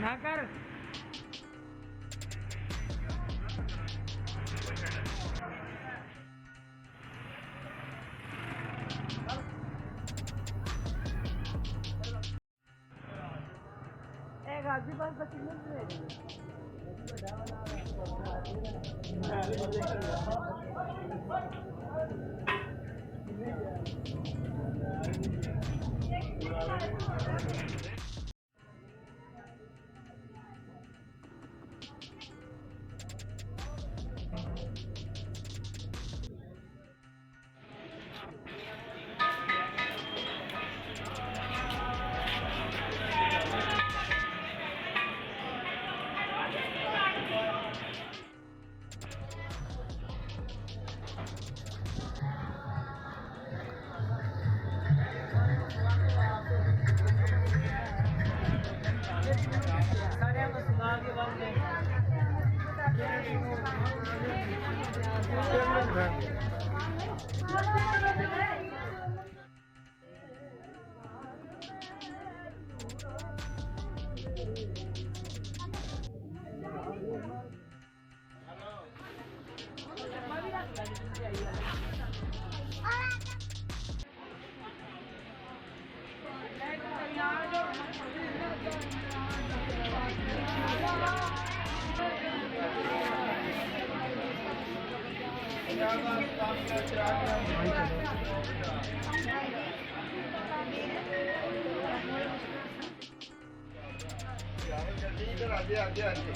ना कर एक आदमी बस बच्ची इधर आगे आगे आगे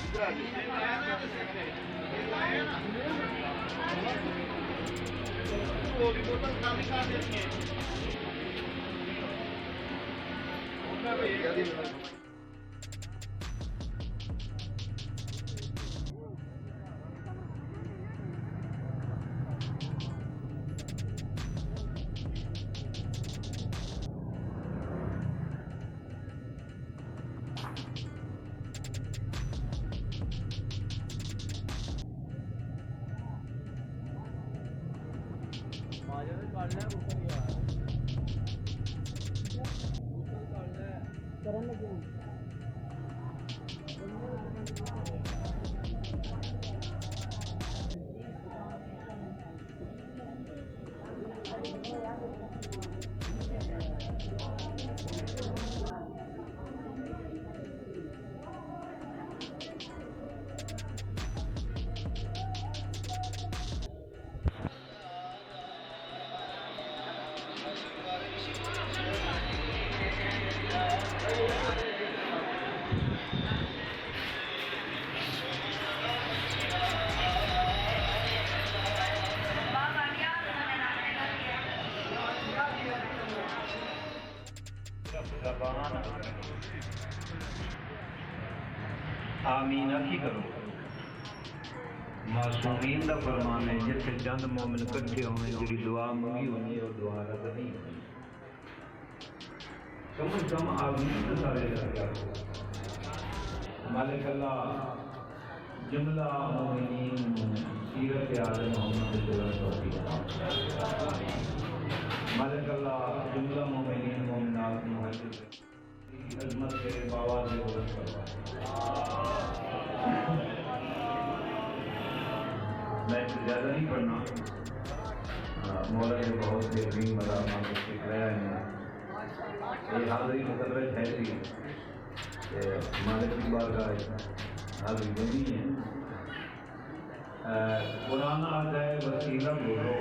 इधर आगे गोली बोतल खाली खा देती है ਕਰਨ ਲੱਗੇ आमीन आखी करो। मासूमीन का फरमान है जिथे चंद मोमिन इकट्ठे होने जी दुआ मंगी होनी और दुआ रद्द नहीं होनी। कम से कम आमीन तो सारे लगा मालिक अल्लाह जुमला मोमिनीन सीरत आलम मोहम्मद तौफीक मालिक अल्लाह जुमला मोमिनीन मोमिनात मुहज्जिर अजमत के बाबा से बुलंद करवा। मैं ज़्यादा नहीं पढ़ना मौला ने बहुत बेहतरीन मदामा को सिखाया है। ये हाज़री मुकर्रर है थी मालिक की बात का हाज़री बनी है। कुरान आ जाए वसीला बोलो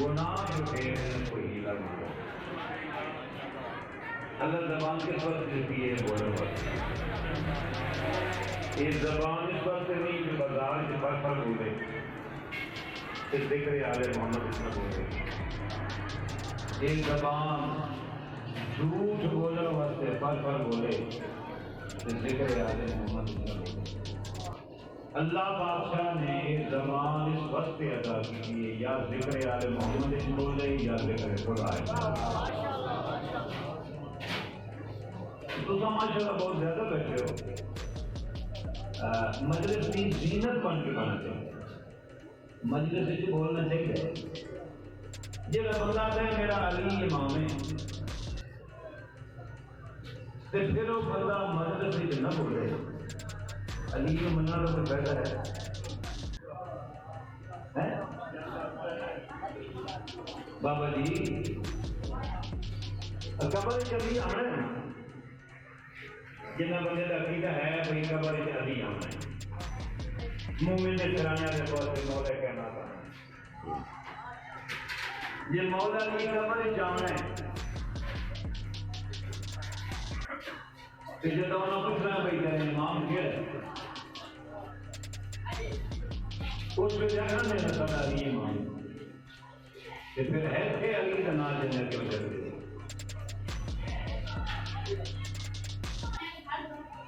गुनाह जो कोई हीला बोलो। अल्लाह ज़बान किस वक्त देती है बोलो बस। ये ज़बान इस वक्त नहीं जो बाजार के पर बोले कि जिक्र आले मोहम्मद इतना बोले एक जबान झूठ बोलने वास्ते पर बोले तो जिक्र आले मोहम्मद इतना बोले। अल्लाह बादशाह ने एक जबान इस वास्ते अदा की है या जिक्र आले मोहम्मद इतना बोले या जिक्र खुदा है। तो माशाअल्लाह बहुत ज्यादा बैठे हो, मजलिस की जीनत बन के बना चाहिए, मजलिस से बोलना चाहिए। जो बंदा है मेरा अली इमाम है तो फिर वो बंदा मजलिस से न बोले, अली को मनना तो बेहतर है। बाबा जी कबर चली आना है, जिन्हें बंदे का अकीदा है भाई कबर अली आना है, मोमिन ने चराने के तौर पर मौला कहना था ये मौला की कबर जाना है। जो दोनों पूछ रहे हैं भाई तेरे इमाम क्या है, उस पे जाना नहीं पता अली इमाम तो फिर है थे अली का नाम लेने के वजह से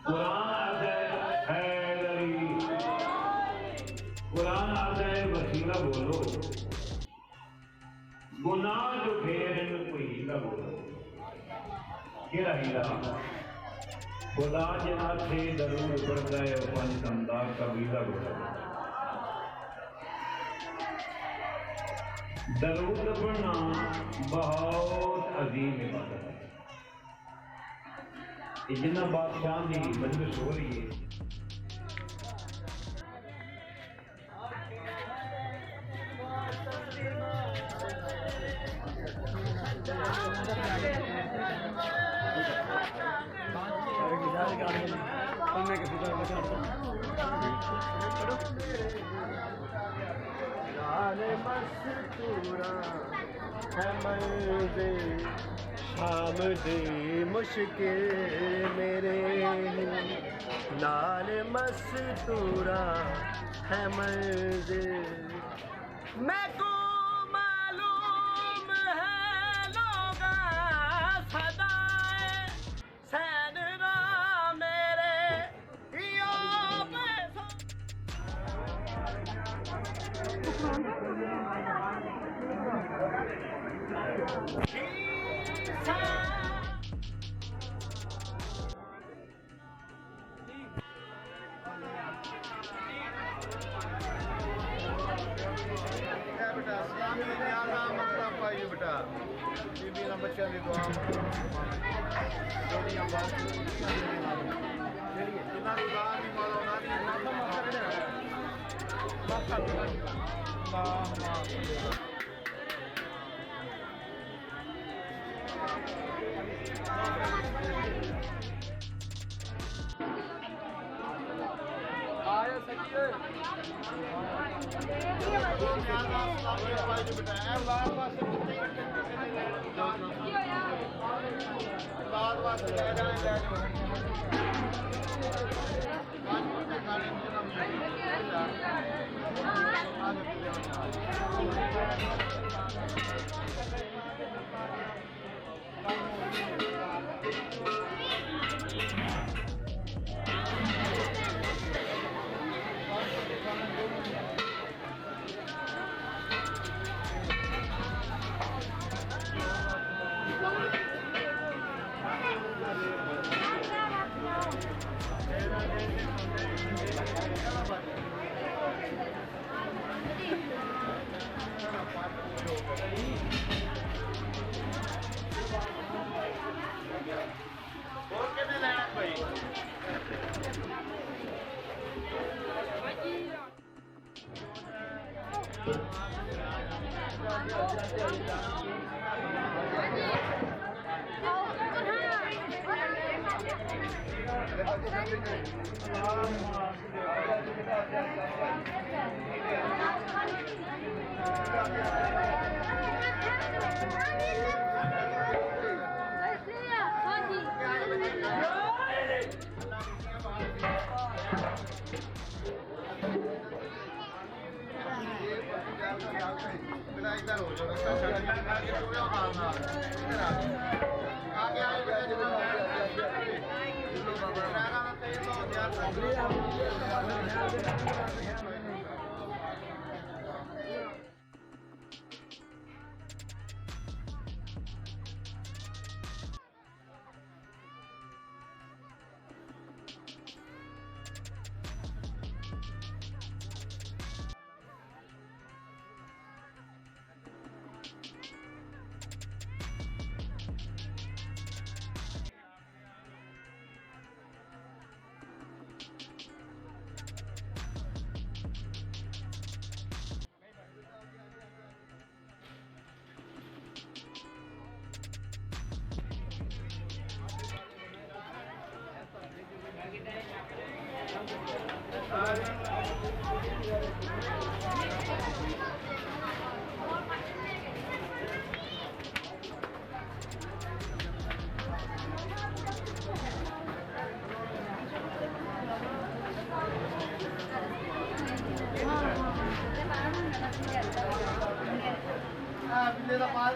कुरान आता है अली, कुरान आता है वसीला बोलो, गुनाह जो ढेर है कोई हीला बोलो, क्या हीला खुदा जना थे दरूद पड़ता है पंच अंदाज का वीजा बोलो। दरूद पढ़ना बहुत अजीम इबादत है। जिन्ना बादशाह की मजलिस हो रही है शाम दी मुश्किल मेरे नाल मस्तूरा है मंजिल। मैं को मालूम है लोगा सदाए सैनरा मेरे यो पैसा बेटा बीबी ना बच्चों की दुआ जोड़ियां बात चलिए जिन्ना की बात नहीं मारो ना नहीं माफा आया सच्चे बेटा इधर हो जाओ रास्ता छड़ के पूरा मारना इधर आगे आगे बेटा जो लो बाबा रागा ना तेल लो ध्यान बिल्ले दा पाल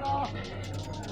Bye.